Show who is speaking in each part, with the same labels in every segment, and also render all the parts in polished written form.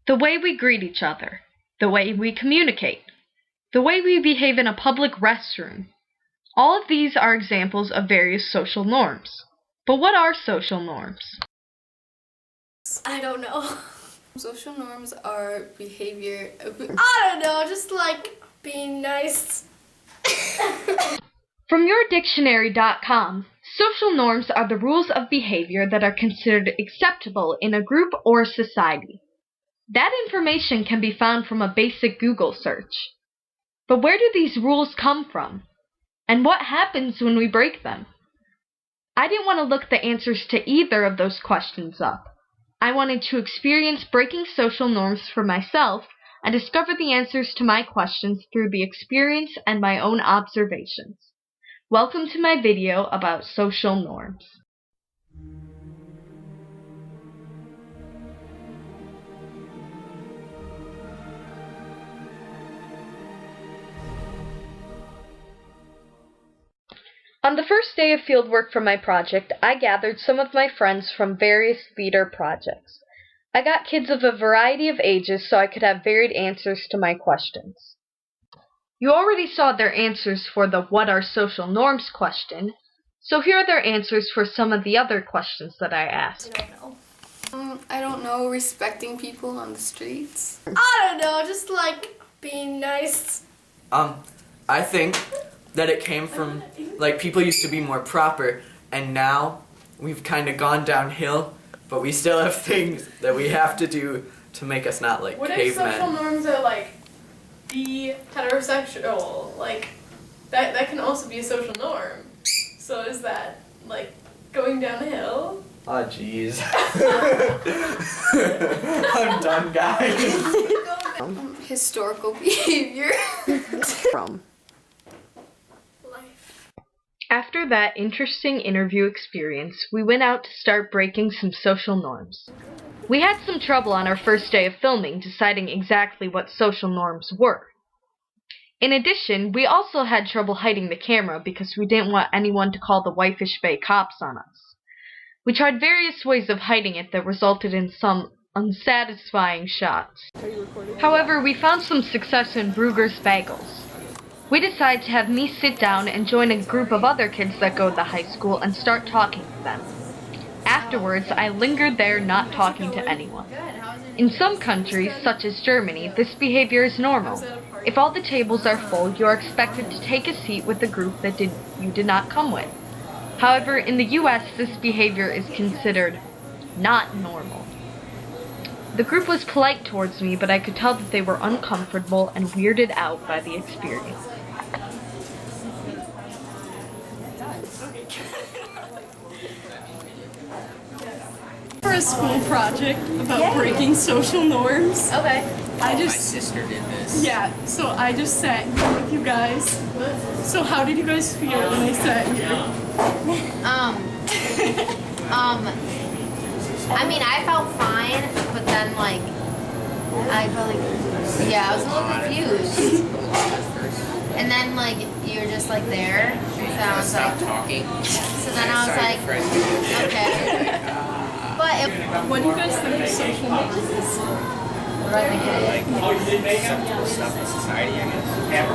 Speaker 1: the way we greet each other, the way we communicate, the way we behave in a public restroom. All of these are examples of various social norms. But what are social norms?
Speaker 2: I don't know. Social norms are behavior. I don't know, just like being nice.
Speaker 1: From yourdictionary.com, social norms are the rules of behavior that are considered acceptable in a group or society. That information can be found from a basic Google search. But where do these rules come from? And what happens when we break them? I didn't want to look the answers to either of those questions up. I wanted to experience breaking social norms for myself and discover the answers to my questions through the experience and my own observations. Welcome to my video about social norms. On the first day of fieldwork for my project, I gathered some of my friends from various theater projects. I got kids of a variety of ages so I could have varied answers to my questions. You already saw their answers for the "What are social norms?" question, so here are their answers for some of the other questions that I asked.
Speaker 2: I don't know, respecting people on the streets. I don't know, just like being nice.
Speaker 3: I think that it came from, like, people used to be more proper, and now we've kind of gone downhill, but we still have things that we have to do to make us not like
Speaker 4: What
Speaker 3: cavemen.
Speaker 4: if social norms are like be heterosexual? Like that can also be a social norm. So is that like going downhill?
Speaker 3: Oh jeez. I'm done, guys.
Speaker 2: Historical behavior.
Speaker 1: From.
Speaker 2: Life.
Speaker 1: After that interesting interview experience, we went out to start breaking some social norms. We had some trouble on our first day of filming deciding exactly what social norms were. In addition, we also had trouble hiding the camera because we didn't want anyone to call the Whitefish Bay cops on us. We tried various ways of hiding it that resulted in some unsatisfying shots. However, we found some success in Brugger's Bagels. We decided to have me sit down and join a group of other kids that go to the high school and start talking to them. Afterwards, I lingered there not talking to anyone. In some countries, such as Germany, this behavior is normal. If all the tables are full, you are expected to take a seat with the group that you did not come with. However, in the US, this behavior is considered not normal. The group was polite towards me, but I could tell that they were uncomfortable and weirded out by the experience.
Speaker 5: For a school project about breaking social norms.
Speaker 2: Okay.
Speaker 5: My
Speaker 6: sister did this.
Speaker 5: Yeah, so I just sat here with you guys. So how did you guys feel when I sat here?
Speaker 7: I mean, I felt fine, but then, like, I felt like, yeah, I was a little confused. And then, like, you're just, like, there. So I was
Speaker 6: Stop
Speaker 7: like,
Speaker 6: talking.
Speaker 7: so then I was like, okay. But
Speaker 5: What do you guys think of social norms?
Speaker 7: what do I think it is?
Speaker 6: Acceptable stuff in society, I guess.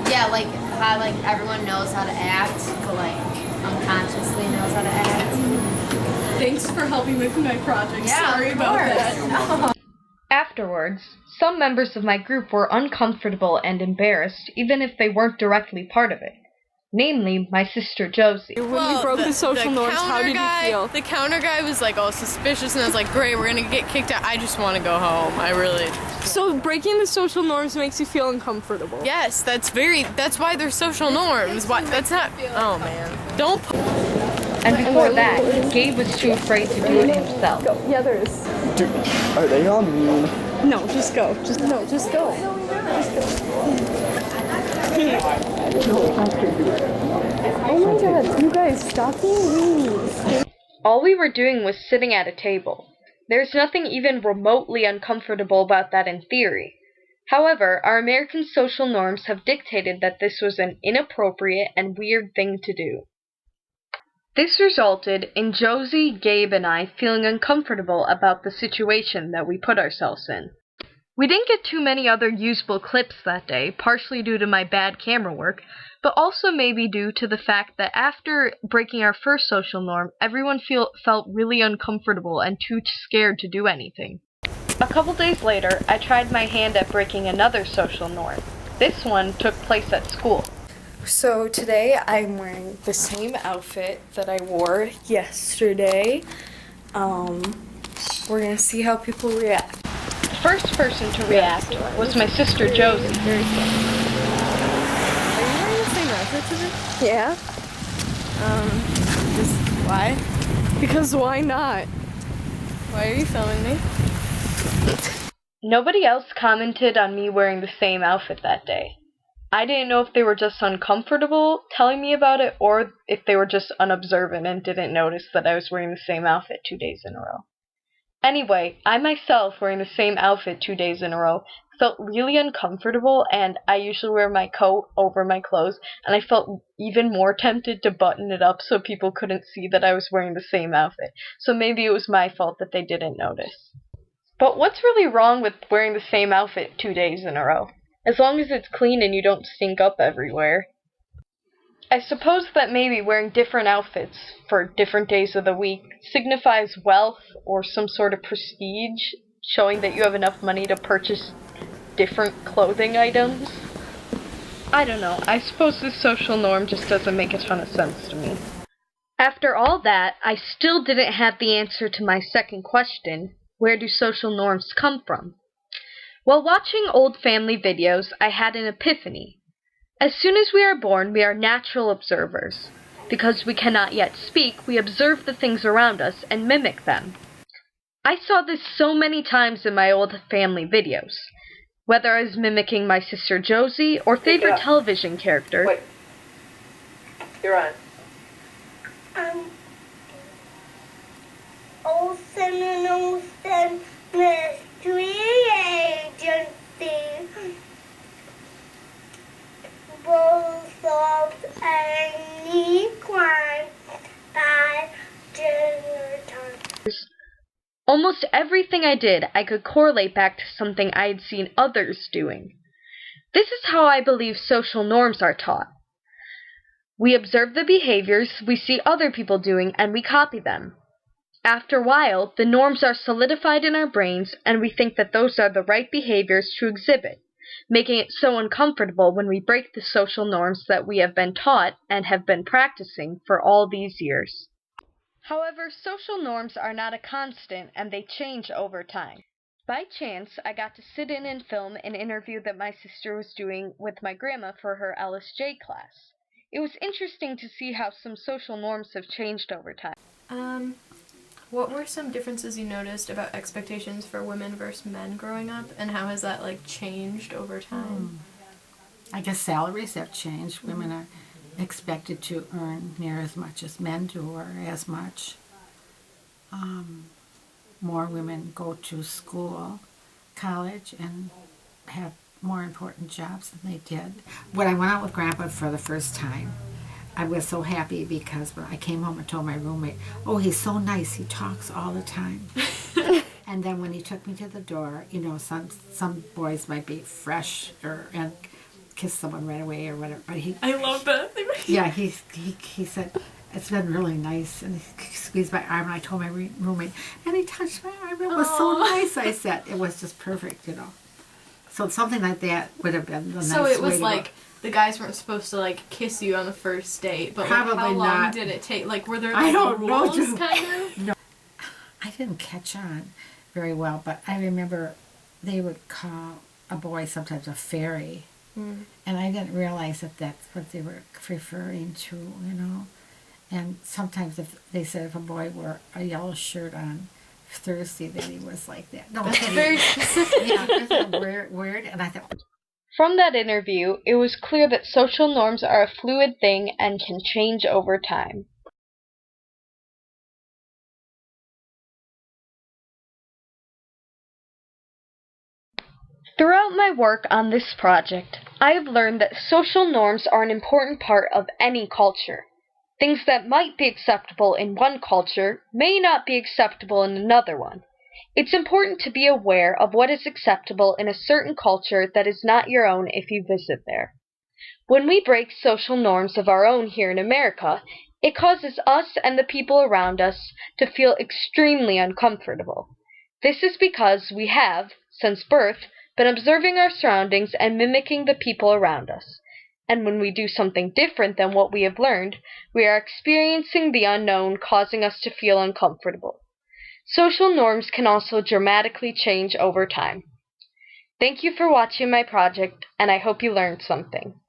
Speaker 7: Yeah, like, how, like, everyone knows how to act, but, like, unconsciously knows how to act.
Speaker 5: Thanks for helping with my project.
Speaker 7: Yeah,
Speaker 5: Sorry
Speaker 7: of
Speaker 5: about
Speaker 7: course.
Speaker 5: that.
Speaker 1: Afterwards, some members of my group were uncomfortable and embarrassed, even if they weren't directly part of it. Namely, my sister Josie.
Speaker 5: When we broke the social norms, how did you feel?
Speaker 4: The counter guy was like all suspicious, and I was like, great, we're gonna get kicked out. I just want to go home. I really.
Speaker 5: So breaking the social norms makes you feel uncomfortable.
Speaker 4: Yes, that's why they're social norms. Why? That's not. Oh man. Don't.
Speaker 1: And before that, Gabe was too afraid to do it himself.
Speaker 5: Yeah, there is.
Speaker 3: Dude, are they all mean?
Speaker 5: No, just go. Just go. Just go. Oh my god, you guys, stop being mean.
Speaker 1: All we were doing was sitting at a table. There's nothing even remotely uncomfortable about that in theory. However, our American social norms have dictated that this was an inappropriate and weird thing to do. This resulted in Josie, Gabe, and I feeling uncomfortable about the situation that we put ourselves in. We didn't get too many other usable clips that day, partially due to my bad camera work, but also maybe due to the fact that after breaking our first social norm, everyone felt really uncomfortable and too scared to do anything. A couple days later, I tried my hand at breaking another social norm. This one took place at school.
Speaker 8: So today I'm wearing the same outfit that I wore yesterday. We're gonna see how people react.
Speaker 1: The first person to react was my sister Josie.
Speaker 8: Are you wearing the same outfit today? Yeah. Why? Because why not? Why are you filming me?
Speaker 1: Nobody else commented on me wearing the same outfit that day. I didn't know if they were just uncomfortable telling me about it or if they were just unobservant and didn't notice that I was wearing the same outfit 2 days in a row. Anyway, I myself, wearing the same outfit 2 days in a row, felt really uncomfortable, and I usually wear my coat over my clothes, and I felt even more tempted to button it up so people couldn't see that I was wearing the same outfit. So maybe it was my fault that they didn't notice. But what's really wrong with wearing the same outfit 2 days in a row? As long as it's clean and you don't stink up everywhere. I suppose that maybe wearing different outfits for different days of the week signifies wealth or some sort of prestige, showing that you have enough money to purchase different clothing items. I don't know, I suppose this social norm just doesn't make a ton of sense to me. After all that, I still didn't have the answer to my second question, where do social norms come from? While watching old family videos, I had an epiphany. As soon as we are born, we are natural observers. Because we cannot yet speak, we observe the things around us and mimic them. I saw this so many times in my old family videos. Whether I was mimicking my sister Josie or favorite television character.
Speaker 9: Wait. You're on.
Speaker 10: Olsen and Olsen Mystery Agency. Both of any crime by dinner time.
Speaker 1: Almost everything I did, I could correlate back to something I had seen others doing. This is how I believe social norms are taught. We observe the behaviors we see other people doing and we copy them. After a while, the norms are solidified in our brains and we think that those are the right behaviors to exhibit, making it so uncomfortable when we break the social norms that we have been taught and have been practicing for all these years. However, social norms are not a constant and they change over time. By chance, I got to sit in and film an interview that my sister was doing with my grandma for her LSJ class. It was interesting to see how some social norms have changed over time.
Speaker 4: What were some differences you noticed about expectations for women versus men growing up, and how has that changed over time?
Speaker 11: I guess salaries have changed. Women are expected to earn near as much as men do, or as much. More women go to school, college, and have more important jobs than they did. When I went out with Grandpa for the first time, I was so happy because when I came home and told my roommate, oh, he's so nice, he talks all the time. And then when he took me to the door, you know, some boys might be fresh and kiss someone right away or whatever, but
Speaker 4: I love that.
Speaker 11: yeah, he said, it's been really nice, and he squeezed my arm, and I told my roommate, and he touched my arm, it was so nice, I said. It was just perfect, you know. So something like that would have been the nice way to go.
Speaker 4: So it was like, the guys weren't supposed to kiss you on the first date, but
Speaker 11: Probably
Speaker 4: how long
Speaker 11: not.
Speaker 4: did it take? Were there
Speaker 11: I don't
Speaker 4: rules
Speaker 11: know,
Speaker 4: kind of?
Speaker 11: No. I didn't catch on very well, but I remember they would call a boy sometimes a fairy. And I didn't realize that that's what they were referring to, you know. And sometimes if they said if a boy wore a yellow shirt on Thursday, that he was like that. No,
Speaker 4: That's very specific.
Speaker 11: Yeah, isn't it weird? And I thought...
Speaker 1: From that interview, it was clear that social norms are a fluid thing and can change over time. Throughout my work on this project, I have learned that social norms are an important part of any culture. Things that might be acceptable in one culture may not be acceptable in another one. It's important to be aware of what is acceptable in a certain culture that is not your own if you visit there. When we break social norms of our own here in America, it causes us and the people around us to feel extremely uncomfortable. This is because we have, since birth, been observing our surroundings and mimicking the people around us. And when we do something different than what we have learned, we are experiencing the unknown, causing us to feel uncomfortable. Social norms can also dramatically change over time. Thank you for watching my project, and I hope you learned something.